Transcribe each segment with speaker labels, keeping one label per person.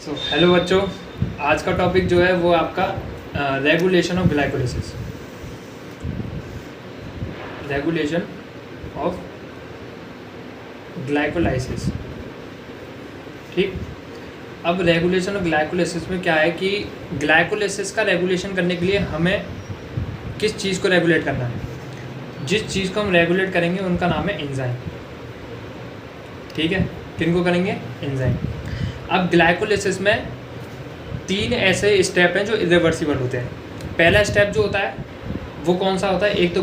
Speaker 1: Hello बच्चों, आज का टॉपिक जो है वो आपका regulation of glycolysis. Regulation of glycolysis. ठीक। अब रेगुलेशन ऑफ ग्लाइकोलिसिस में क्या है कि ग्लाइकोलिसिस का रेगुलेशन करने के लिए हमें किस चीज़ को रेगुलेट करना है। जिस चीज़ को हम रेगुलेट करेंगे उनका नाम है एंजाइम। ठीक है, किन को करेंगे? एंजाइम। अब ग्लाइकोलिसिस में 3 ऐसे स्टेप हैं जो इरिवर्सिबल होते हैं। पहला स्टेप जो होता है वो कौन सा होता है? एक तो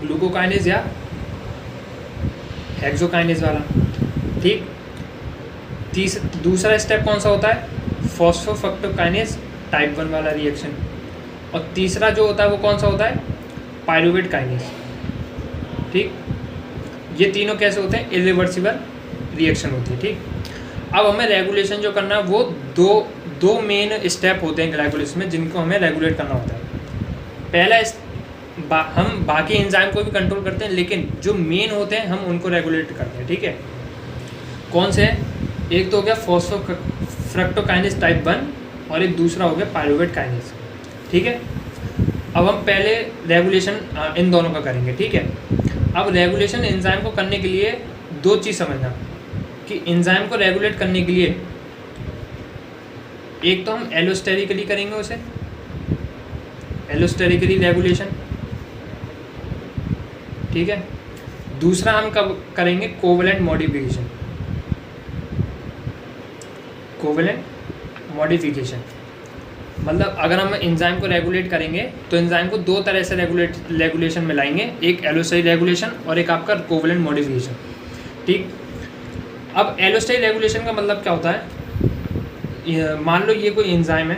Speaker 1: ग्लूकोकाइनेज या हेक्सोकाइनेज वाला। ठीक। दूसरा स्टेप कौन सा होता है? फॉस्फोफ्रक्टोकाइनेज टाइप 1 वाला रिएक्शन। और तीसरा जो होता है वो कौन सा होता है? Pyruvate kinase. ठीक। ये तीनों कैसे होते हैं? इरिवर्सिबल रिएक्शन होती है। ठीक। अब हमें रेगुलेशन जो करना है वो दो मेन स्टेप होते हैं ग्लाइकोलिसिस में जिनको हमें रेगुलेट करना होता है। पहला हम बाकी एंजाइम को भी कंट्रोल करते हैं, लेकिन जो मेन होते हैं हम उनको रेगुलेट करते हैं। ठीक है, कौन से हैं? एक तो हो गया फॉस्फोफ्रक्टोकाइनेज टाइप 1 और एक दूसरा हो गया पायरुवेट काइनेज। ठीक है। अब हम पहले रेगुलेशन इन दोनों का करेंगे। ठीक है। अब रेगुलेशन एंजाइम को करने के लिए 2 चीज़ समझना कि एंजाइम को रेगुलेट करने के लिए एक तो हम एलोस्टेरिकली करेंगे उसे, एलोस्टेरिकली रेगुलेशन। ठीक है। दूसरा हम कब करेंगे? Covalent modification. कोवेलेंट मॉडिफिकेशन मतलब अगर हम एंजाइम को रेगुलेट करेंगे तो एंजाइम को 2 तरह से रेगुलेशन में लाएंगे, एक एलोस्टेरिक रेगुलेशन और एक आपका कोवेलेंट मॉडिफिकेशन। ठीक। अब एलोस्टेरिक रेगुलेशन का मतलब क्या होता है? मान लो ये कोई एंजाइम है।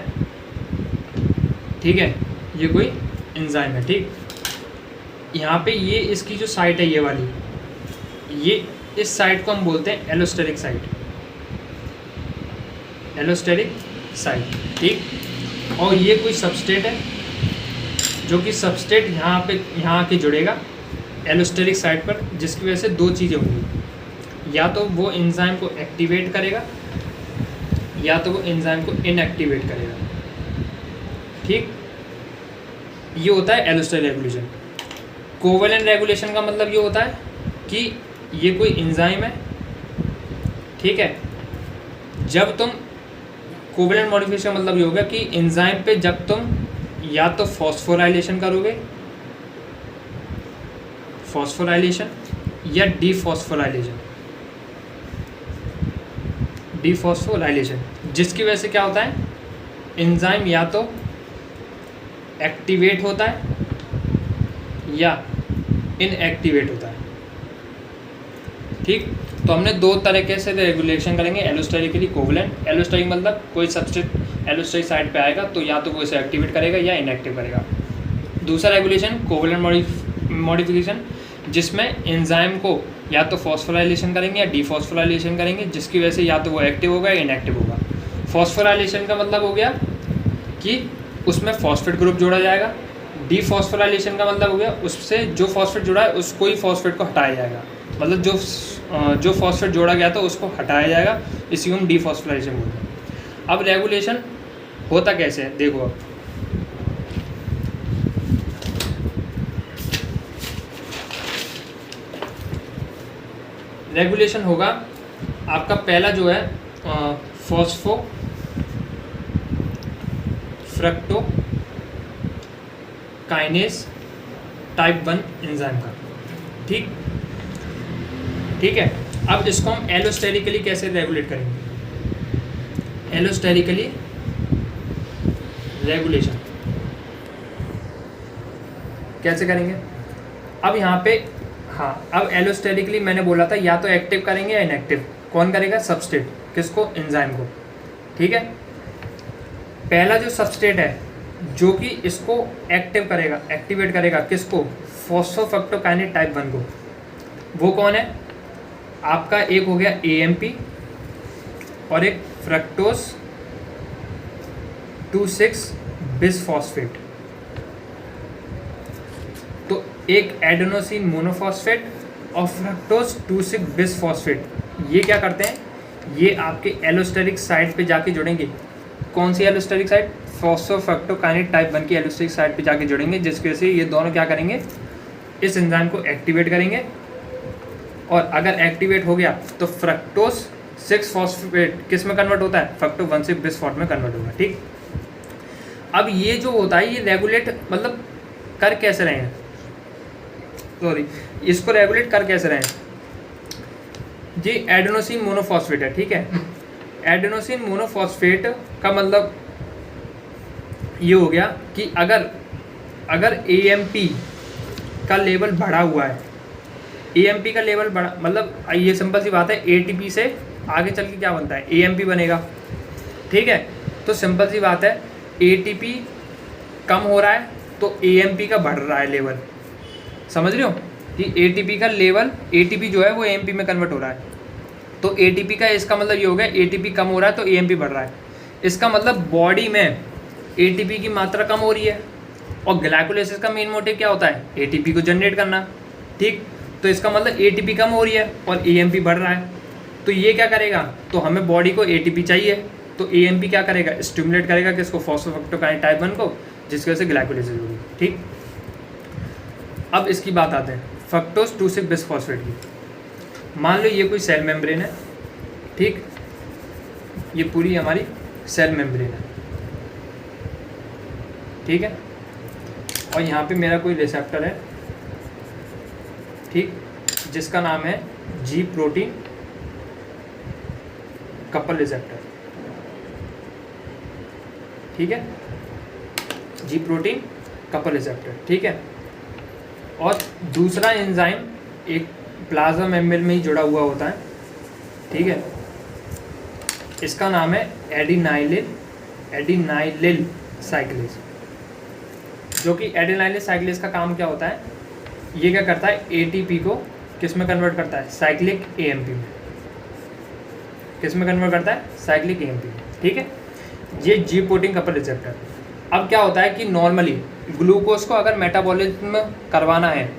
Speaker 1: ठीक है, ये कोई एंजाइम है। ठीक। यहाँ पे ये इसकी जो साइट है ये वाली, ये इस साइट को हम बोलते हैं एलोस्टेरिक साइट। Allosteric site. ठीक। और ये कोई सबस्ट्रेट है जो कि सबस्ट्रेट यहाँ आके जुड़ेगा एलोस्टेरिक साइट पर, जिसकी वजह से 2 चीज़ें होंगी, या तो वो एंजाइम को एक्टिवेट करेगा या तो वो एंजाइम को इनएक्टिवेट करेगा। ठीक। ये होता है एलोस्टेरिक रेगुलेशन। कोवेलेंट रेगुलेशन का मतलब ये होता है कि ये कोई एंजाइम है। ठीक है। जब तुम कोवेलेंट मॉडिफिकेशन का मतलब ये होगा कि एंजाइम पे जब तुम या तो फॉस्फोराइलेशन करोगे, फॉस्फोराइलेशन या डीफॉस्फोराइलेशन, जिसकी वजह से क्या होता है? एंजाइम या तो एक्टिवेट होता है या इनएक्टिवेट होता है। ठीक। तो हमने 2 तरीके से रेगुलेशन करेंगे, एलोस्टेरिकली, कोवेलेंट। एलोस्टेरिक मतलब कोई सबस्ट्रेट एलोस्टेरिक साइड पे आएगा तो या तो वो इसे एक्टिवेट करेगा या इनएक्टिव करेगा। दूसरा रेगुलेशन कोवेलेंट मॉडिफिकेशन, जिसमें एंजाइम को या तो फॉस्फोराइलेशन करेंगे या डीफॉस्फोराइलेशन करेंगे, जिसकी वजह से या तो वो एक्टिव होगा या इनएक्टिव होगा। फॉस्फोराइलेशन का मतलब हो गया कि उसमें फॉस्फेट ग्रुप जोड़ा जाएगा। डीफॉस्फोराइलेशन का मतलब हो गया उससे जो फॉस्फेट जुड़ा है उसको ही फॉस्फेट को हटाया जाएगा, मतलब जो फॉस्फेट जोड़ा गया था उसको हटाया जाएगा, इसी को हम डीफॉस्फोराइलेशन बोलते हैं। अब रेगुलेशन होता कैसे है देखो। अब रेगुलेशन होगा आपका पहला जो है फॉस्फोफ्रक्टोकाइनेज टाइप 1 एंजाइम का। ठीक। ठीक है। अब इसको हम एलोस्टेरिकली कैसे रेगुलेट करेंगे? एलोस्टेरिकली रेगुलेशन कैसे करेंगे? अब यहाँ पे अब एलोस्टेरिकली मैंने बोला था या तो एक्टिव करेंगे या इनएक्टिव। कौन करेगा? सबस्ट्रेट। किसको? एंजाइम को। ठीक है। पहला जो सबस्ट्रेट है जो कि इसको एक्टिवेट करेगा किसको? फॉस्फोफ्रक्टोकाइनेज टाइप 1 को। वो कौन है? आपका एक हो गया AMP और एक फ्रक्टोज 2,6 बिसफॉस्फेट। तो एक एडेनोसिन मोनोफॉस्फेट और फ्रक्टोज 2,6 बिसफॉस्फेट, ये क्या करते हैं? ये आपके एलोस्टेरिक साइट पे जाके जुड़ेंगे। कौन सी एलोस्टेरिक साइट? फॉस्फोफ्रक्टोकाइनेज टाइप 1 की एलोस्टेरिक साइट पे जाके जुड़ेंगे, जिसकी वजह से ये दोनों क्या करेंगे, इस एंजाइम को एक्टिवेट करेंगे। और अगर एक्टिवेट हो गया तो फ्रक्टोज 6 फॉस्फेट किस में कन्वर्ट होता है? फ्रक्टो 1 6 बिस्फॉस्फेट में कन्वर्ट होगा। ठीक, अब ये जो होता है ये रेगुलेट मतलब कर कैसे रहे हैं, सॉरी इसको रेगुलेट कर कैसे रहे हैं? ये एडेनोसिन मोनोफॉस्फेट है। ठीक है, एडेनोसिन मोनोफॉस्फेट का मतलब ये हो गया कि अगर एएमपी का लेवल बढ़ा हुआ है, एएमपी का लेवल बढ़ा मतलब ये सिंपल सी बात है, एटीपी से आगे चल के क्या बनता है? एएमपी बनेगा। ठीक है, तो सिंपल सी बात है, एटीपी कम हो रहा है तो एएमपी का बढ़ रहा है लेवल। समझ रहे हो कि एटीपी का लेवल, एटीपी जो है वो एएमपी में कन्वर्ट हो रहा है। तो एटीपी का इसका मतलब ये हो गया, एटीपी कम हो रहा है तो एएमपी बढ़ रहा है। इसका मतलब बॉडी में एटीपी की मात्रा कम हो रही है, और ग्लाइकोलाइसिस का मेन मोटिव क्या होता है? एटीपी को जनरेट करना। ठीक, तो इसका मतलब एटीपी कम हो रही है और एएमपी बढ़ रहा है। तो ये क्या करेगा? तो हमें बॉडी को एटीपी चाहिए, तो एएमपी क्या करेगा? स्टिमुलेट करेगा किसको? फॉस्फोफ्रक्टोकाइनेज टाइप 1 को, जिसकी वजह से ग्लाइकोलाइसिस होगी। ठीक, अब इसकी बात आते हैं फ्रक्टोज 2 6 बिस्फॉस्फेट की। मान लो ये कोई सेल मेम्ब्रेन है। ठीक, ये पूरी हमारी सेल मेम्ब्रेन है। ठीक है, और यहाँ पे मेरा कोई रिसेप्टर है, ठीक, जिसका नाम है जी प्रोटीन कपल रिसेप्टर। ठीक है, जी प्रोटीन कपल रिसेप्टर। ठीक है, और दूसरा एंजाइम एक प्लाज्मा मेम्ब्रेन में ही जुड़ा हुआ होता है। ठीक है, इसका नाम है एडिनाइलिल साइक्लेज। जो कि एडिनाइलिल साइक्लेज का काम क्या होता है? ये क्या करता है? एटीपी को किस में कन्वर्ट करता है? साइक्लिक एएमपी में। किस में कन्वर्ट करता है? साइक्लिक एएमपी में। ठीक है, ये जी प्रोटीन कपल रिसेप्टर। अब क्या होता है कि नॉर्मली ग्लूकोज को अगर मेटाबॉलिज्म करवाना है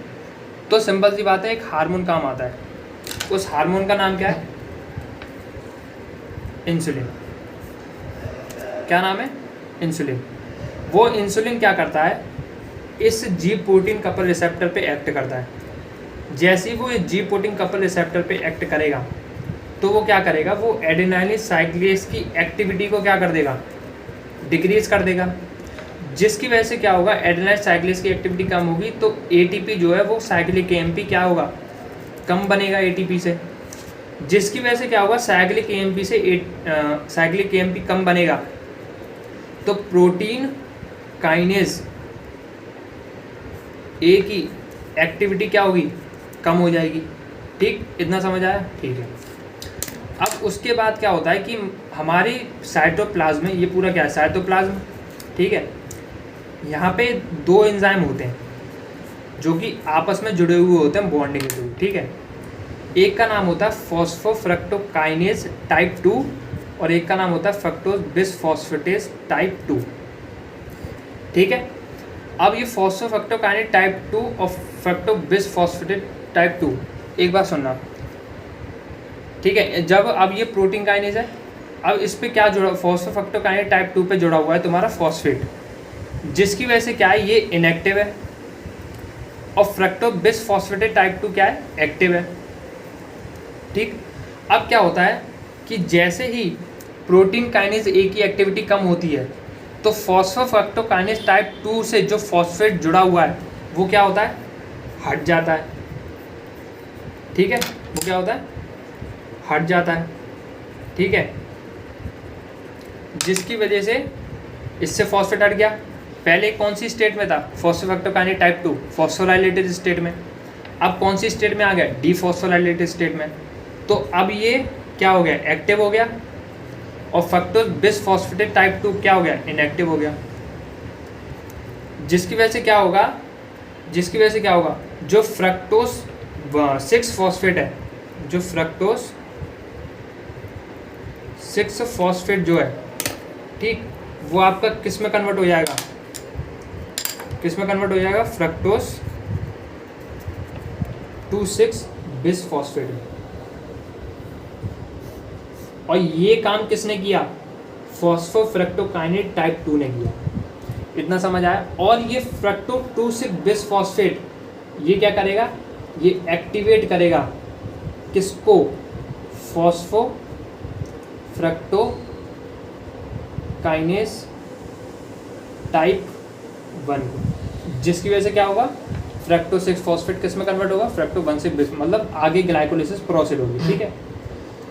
Speaker 1: तो सिंपल सी बात है, एक हार्मोन काम आता है। उस हार्मोन का नाम क्या है? इंसुलिन। क्या नाम है? इंसुलिन। वो इंसुलिन क्या करता है? इस जी प्रोटीन कपल रिसेप्टर पे एक्ट करता है। जैसे ही वो इस जी प्रोटीन कपल रिसेप्टर पे एक्ट करेगा तो वो क्या करेगा? वो एडेनाइलिन साइक्लेज की एक्टिविटी को क्या कर देगा? डिक्रीज कर देगा। जिसकी वजह से क्या होगा? एडेनाइलिन साइक्लेज की एक्टिविटी कम होगी तो एटीपी जो है वो साइक्लिक एएमपी क्या होगा? कम बनेगा एटीपी से। जिसकी वजह से क्या होगा? साइक्लिक एएमपी से साइक्लिक एएमपी कम बनेगा तो प्रोटीन काइनेज ए की एक्टिविटी क्या होगी? कम हो जाएगी। ठीक, इतना समझ आया? ठीक है, अब उसके बाद क्या होता है कि हमारी साइटोप्लाज्म में, ये पूरा क्या है? साइटोप्लाज्म। ठीक है, यहाँ पे 2 एंजाइम होते हैं जो कि आपस में जुड़े हुए होते हैं बॉन्डिंग के थ्रू। ठीक है, एक का नाम होता है फॉस्फोफ्रक्टोकाइनेज टाइप 2 और एक का नाम होता है फ्रक्टोज बिसफॉस्फेटेज टाइप 2। ठीक है, अब ये फॉस्फोफ्रक्टोकाइनेज टाइप 2 और फ्रक्टो बिसफॉस्फेटेज टाइप 2, एक बात सुनना। ठीक है, जब अब ये प्रोटीन काइनेज है, अब इस पे क्या जुड़ा? फॉस्फोफ्रक्टोकाइनेज टाइप 2 पे जुड़ा हुआ है तुम्हारा फॉस्फेट, जिसकी वजह से क्या है? ये इनएक्टिव है। और फ्रक्टो बिसफॉस्फेटेज टाइप 2 क्या है? एक्टिव है। ठीक, अब क्या होता है कि जैसे ही प्रोटीन काइनेज ए की एक्टिविटी कम होती है तो फॉस्फोफ्रक्टोकाइनेज टाइप 2 से जो फॉस्फेट जुड़ा हुआ है वो क्या होता है? हट जाता है। ठीक है, वो क्या होता है? हट जाता है। ठीक है, जिसकी वजह से इससे फॉस्फेट हट गया। पहले कौन सी स्टेट में था? फॉस्फोफ्रक्टोकाइनेज टाइप 2 फॉस्फोराइलेटेड स्टेट में। अब कौन सी स्टेट में आ गया? डीफॉस्फोराइलेटेड स्टेट में। तो अब ये क्या हो गया? एक्टिव हो गया। और फ्रक्टोज बिसफॉस्फेटेज टाइप 2 क्या हो गया? इनएक्टिव हो गया। जिसकी वजह से क्या होगा? जो फ्रक्टोज 6 फॉस्फेट है, जो फ्रक्टोज 6 फॉस्फेट जो है, ठीक, वो आपका किस में कन्वर्ट हो जाएगा? Fructose 2 6 bisphosphate. और ये काम किसने किया? फॉस्फोफ्रक्टोकाइनेज टाइप 2 ने किया। इतना समझ आया? और ये फ्रक्टो 2,6 बिसफॉस्फेट ये क्या करेगा? ये एक्टिवेट करेगा किसको? फॉस्फोफ्रक्टोकाइनेज टाइप 1 को, जिसकी वजह से क्या होगा? फ्रक्टो 6 फॉस्फेट किस में कन्वर्ट होगा? फ्रक्टो 1 से बिस, मतलब आगे ग्लाइकोलिसिस प्रोसीड होगी। ठीक है,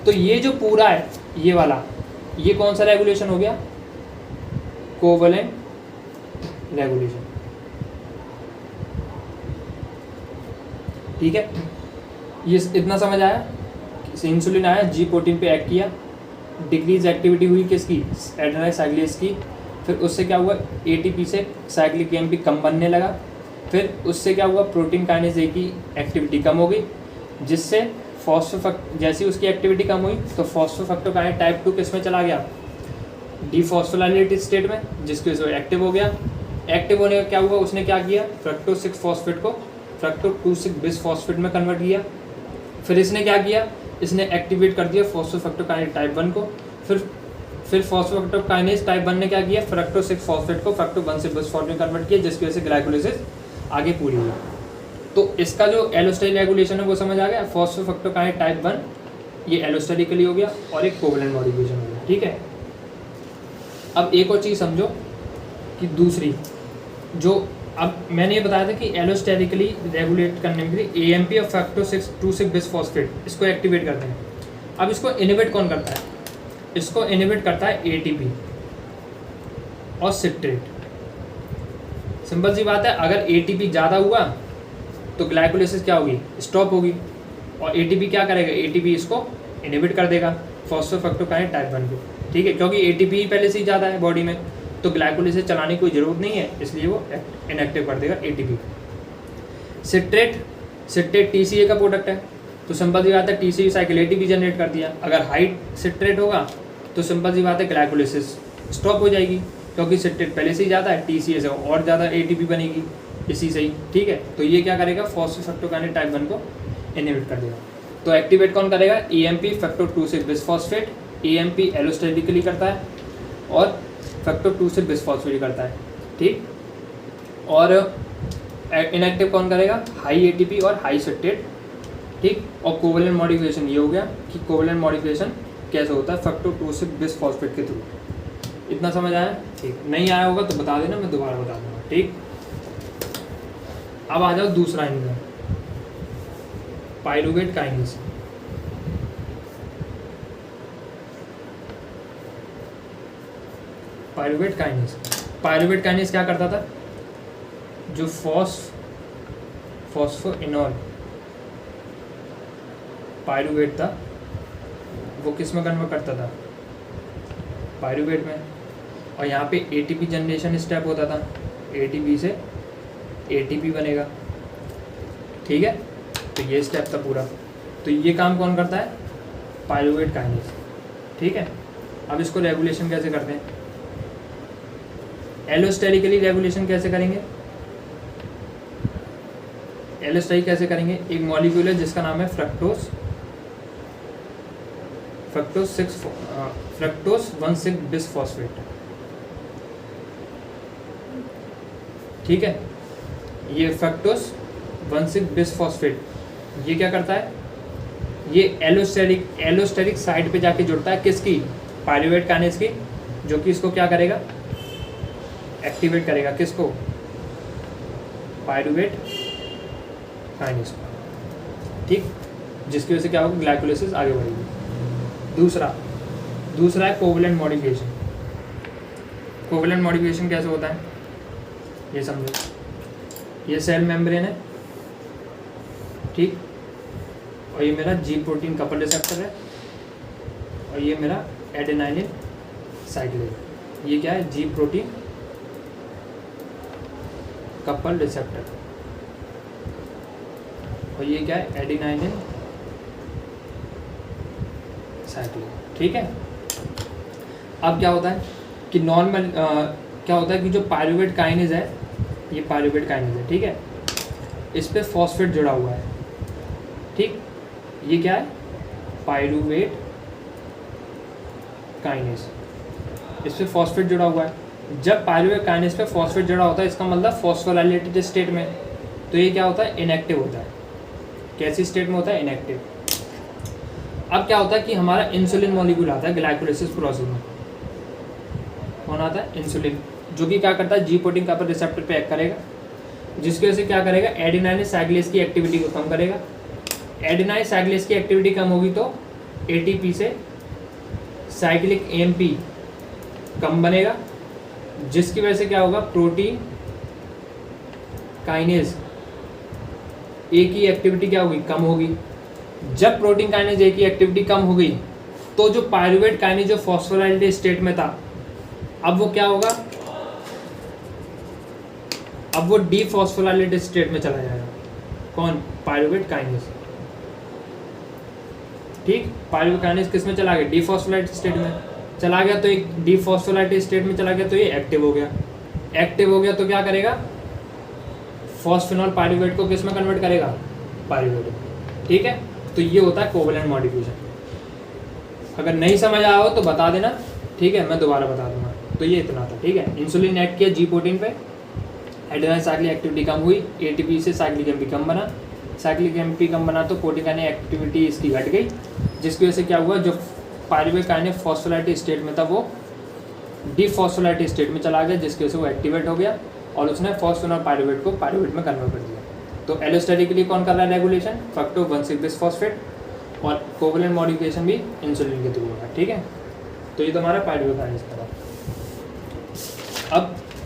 Speaker 1: तो ये जो पूरा है ये वाला, ये कौन सा रेगुलेशन हो गया? Covalent regulation. ठीक है, ये इतना समझ आया? इंसुलिन आया, जी प्रोटीन पे एक्ट किया, डिक्रीज एक्टिविटी हुई किसकी? एड्रेनल साइक्लेज की। फिर उससे क्या हुआ? एटीपी से साइक्लिक एमपी कम बनने लगा। फिर उससे क्या हुआ? प्रोटीन काइनेज ए की एक्टिविटी कम हो गई, जिससे जैसी उसकी एक्टिविटी कम हुई तो फॉस्फोफ्रक्टोकाइनेज टाइप 2 किस में चला गया? डीफॉस्फोराइलेटेड स्टेट में, जिसकी वजह से एक्टिव हो गया। एक्टिव होने का क्या हुआ? उसने क्या किया? फ्रक्टो 6 फॉस्फेट को फ्रक्टो 2,6 बिसफॉस्फेट में कन्वर्ट किया। फिर इसने क्या किया? इसने एक्टिवेट कर दिया फॉस्फोफ्रक्टोकाइनेज टाइप 1 को। फिर फॉस्फोफ्रक्टोकाइनेज टाइप 1 ने क्या किया? फ्रक्टो 6 फॉस्फेट को फ्रक्टो 1 से बिसफॉस्फेट में कन्वर्ट किया, जिसकी वजह से ग्लाइकोलिसिस आगे पूरी हुई। तो इसका जो एलोस्टेरिक रेगुलेशन है वो समझ आ गया। फॉस्फोफ्रक्टोकाइनेज टाइप 1 ये एलोस्टेरिकली हो गया और एक कोवलेंट मॉडिफिकेशन हो गया। ठीक है, अब एक और चीज़ समझो कि दूसरी जो अब मैंने ये बताया था कि एलोस्टेरिकली रेगुलेट करने के लिए एएमपी और फ्रक्टो 2,6 बिसफॉस्फेट इसको एक्टिवेट करते हैं। अब इसको इनिबिट कौन करता है? इसको इनिबिट करता है एटीपी और सिट्रेट। सिंपल सी बात है, अगर एटीपी ज़्यादा हुआ तो ग्लाइकोलिसिस क्या होगी? स्टॉप होगी। और एटीपी क्या करेगा? एटीपी इसको इनिबिट कर देगा फॉस्फोफ्रक्टोकाइनेज टाइप 1 को। ठीक है, क्योंकि एटीपी पहले से ही ज़्यादा है बॉडी में, तो ग्लाइकोलिसिस चलाने की कोई ज़रूरत नहीं है, इसलिए वो इनएक्टिव कर देगा एटीपी। सिट्रेट टीसीए का प्रोडक्ट है, तो सिंपल सी बात है टीसीए साइकिल एटीपी जनरेट कर दिया। अगर हाई सिट्रेट होगा तो सिंपल सी बात है ग्लाइकोलिसिस स्टॉप हो जाएगी, क्योंकि सिट्रेट पहले से ही ज़्यादा है, टीसीए से और ज़्यादा एटीपी बनेगी इसी से ही। ठीक है, तो ये क्या करेगा? फॉस्फोफ्रक्टोकाइनेज टाइप 1 को इनहिबिट कर देगा। तो एक्टिवेट कौन करेगा? EMP fructo 2,6 bisphosphate. ईएमपी एलोस्टेरिकली करता है और फ्रक्टो 2,6 बिसफॉस्फेट करता है। ठीक, और इनएक्टिव कौन करेगा? हाई एटीपी और हाई सिट्रेट। ठीक, और कोवलेंट मॉडिफिकेशन ये हो गया कि कोवलेंट मॉडिफिकेशन कैसे होता है? फ्रक्टो 2,6 बिसफॉस्फेट के थ्रू। इतना समझ आया? ठीक, नहीं आया होगा तो बता देना, मैं दोबारा बता दूँगा। ठीक, अब आ जाओ दूसरा enzyme, pyruvate kinase. Pyruvate kinase क्या करता था? जो फॉस्फोइनॉल पाइरूवेट था वो किस में कन्वर्ट करता था? पाइरूवेट में। और यहाँ पे एटीपी जनरेशन स्टेप होता था, एटीपी से एटीपी बनेगा। ठीक है, तो ये स्टेप था पूरा। तो ये काम कौन करता है? Pyruvate kinase. ठीक है, अब इसको रेगुलेशन कैसे करते हैं? एलोस्टेरिकली रेगुलेशन कैसे करेंगे? एलोस्टेरिक कैसे करेंगे? एक मॉलिक्यूल है जिसका नाम है फ्रक्टोज 1,6 बिसफॉस्फेट। ठीक है, ये फ्रक्टोज 1,6 बिसफॉस्फेट ये क्या करता है? ये एलोस्टेरिक साइड पे जाके जुड़ता है किसकी? पाइरूवेट काइनेज की, जो कि इसको क्या करेगा? एक्टिवेट करेगा किसको? पाइरूवेट काइनेज को। ठीक, जिसकी वजह से क्या होगा? ग्लाइकोलिसिस आगे बढ़ेगी। दूसरा है कोवलेंट मॉडिफिकेशन। कोवलेंट मॉडिफिकेशन कैसे होता है ये समझो। ये सेल मेम्ब्रेन है, ठीक, और ये मेरा जी प्रोटीन कपल रिसेप्टर है, और ये मेरा एडेनाइलिन साइक्लेज। ये क्या है? जी प्रोटीन कपल रिसेप्टर, और ये क्या है? एडेनाइलिन साइक्लेज। ठीक है, अब क्या होता है कि नॉर्मल क्या होता है कि जो पाइरूवेट काइनेज है, ये पाइरूवेट काइनेज है, ठीक है, इस पे फॉस्फेट जुड़ा हुआ है। ठीक, ये क्या है? पाइरूवेट काइनेज, इस पे फॉस्फेट जुड़ा हुआ है। जब पायरुवेट काइनेज पे फॉस्फेट जुड़ा होता है इसका मतलब फॉस्फोराइलेटेड स्टेट में, तो ये क्या होता है, इनएक्टिव होता है। कैसी स्टेट में होता है, इनएक्टिव। अब क्या होता है कि हमारा इंसुलिन मॉलिक्यूल आता है ग्लाइकोलाइसिस प्रोसेस में। कौन आता है, इंसुलिन, जो कि क्या करता है, जी प्रोटीन का पर रिसेप्टर पे एक्ट करेगा, जिसकी वजह से क्या करेगा, एडेनाइन साइक्लेज की एक्टिविटी को कम करेगा। एडेनाइन साइक्लेज की एक्टिविटी कम होगी तो एटीपी से साइक्लिक एएमपी कम बनेगा, जिसकी वजह से क्या होगा, प्रोटीन काइनेज ए की एक्टिविटी क्या होगी, कम होगी। जब प्रोटीन काइनेज ए की एक्टिविटी कम हो गई तो जो पायरुवेट काइनेज जो फॉस्फोराइलेटेड स्टेट में था, अब वो क्या होगा, अब वो डीफॉस्फोराइलेटेड स्टेट में चला जाएगा। कौन, पायरुवेट काइनेज। ठीक, पायरुवेट काइनेज किस में चला गया, डीफॉस्फोराइलेटेड स्टेट में चला गया, तो एक डीफॉस्फोराइलेटेड स्टेट में चला गया तो ये एक्टिव हो गया। एक्टिव हो गया तो क्या करेगा, फॉस्फेनॉल पायरुवेट को किस में कन्वर्ट करेगा, पायरुवेट। ठीक है, तो ये होता है कोवैलेंट मॉडिफिकेशन। अगर नहीं समझ आया हो तो बता देना, ठीक है, मैं दोबारा बता दूंगा। तो ये इतना था, ठीक है। इंसुलिन एक्ट किया जी प्रोटीन पे, एडेनाइन साइक्लिक एक्टिविटी कम हुई, एटीपी से साइक्लिक एमपी कम बना, साइक्लिक एमपी कम बना तो प्रोटीन काइनेज एक्टिविटी इसकी घट गई, जिसकी वजह से क्या हुआ, जो पायरुवेट काइनेज फॉस्फोराइलेटेड स्टेट में था वो डीफॉस्फोराइलेटेड स्टेट में चला गया, जिसकी वजह से वो एक्टिवेट हो गया और उसने फॉस्फेनॉल पायरुवेट को पायरुवेट में कन्वर्ट कर दिया। तो एलोस्टेरिक के लिए कौन कर रहा है रेगुलेशन, फ्रक्टोज 1,6-बिसफॉस्फेट, और कोवैलेंट मॉडिफिकेशन भी इंसुलिन के थ्रू होगा। ठीक है, तो ये तो हमारा पायरुवेट काइनेज का था। अब